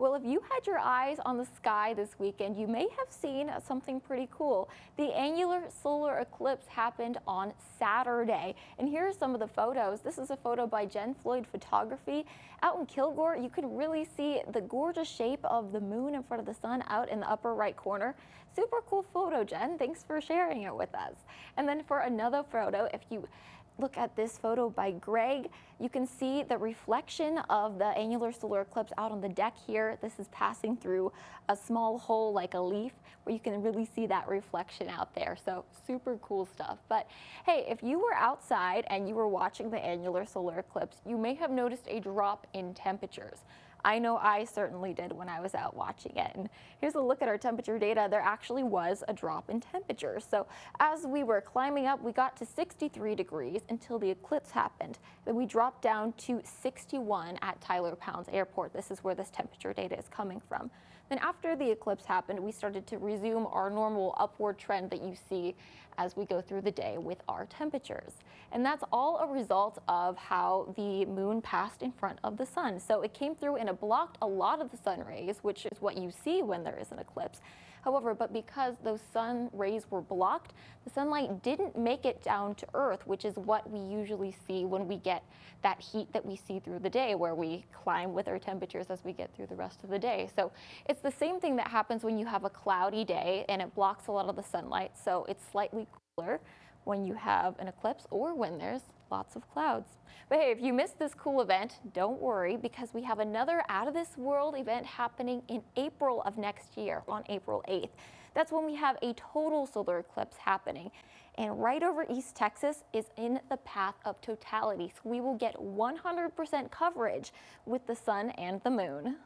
Well, if you had your eyes on the sky this weekend, you may have seen something pretty cool. The annular solar eclipse happened on Saturday. And here are some of the photos. This is a photo by Jen Floyd Photography. Out in Kilgore, you can really see the gorgeous shape of the moon in front of the sun out in the upper right corner. Super cool photo, Jen. Thanks for sharing it with us. And then for another photo, if you look at this photo by Greg, you can see the reflection of the annular solar eclipse out on the deck here. This is passing through a small hole like a leaf where you can really see that reflection out there. So super cool stuff. But hey, if you were outside and you were watching the annular solar eclipse, you may have noticed a drop in temperatures. I know I certainly did when I was out watching it. And here's a look at our temperature data. There actually was a drop in temperature. So as we were climbing up, we got to 63 degrees until the eclipse happened. Then we dropped down to 61 at Tyler Pounds Airport. This is where this temperature data is coming from. Then after the eclipse happened, we started to resume our normal upward trend that you see as we go through the day with our temperatures. And that's all a result of how the moon passed in front of the sun. So it came through and it blocked a lot of the sun rays, which is what you see when there is an eclipse. However, but because those sun rays were blocked, the sunlight didn't make it down to Earth, which is what we usually see when we get that heat that we see through the day, where we climb with our temperatures as we get through the rest of the day. So it's the same thing that happens when you have a cloudy day and it blocks a lot of the sunlight. So it's slightly cooler when you have an eclipse or when there's lots of clouds. But hey, if you missed this cool event, don't worry, because we have another out of this world event happening in April of next year on April 8th. That's when we have a total solar eclipse happening. And right over East Texas is in the path of totality. So we will get 100% coverage with the sun and the moon.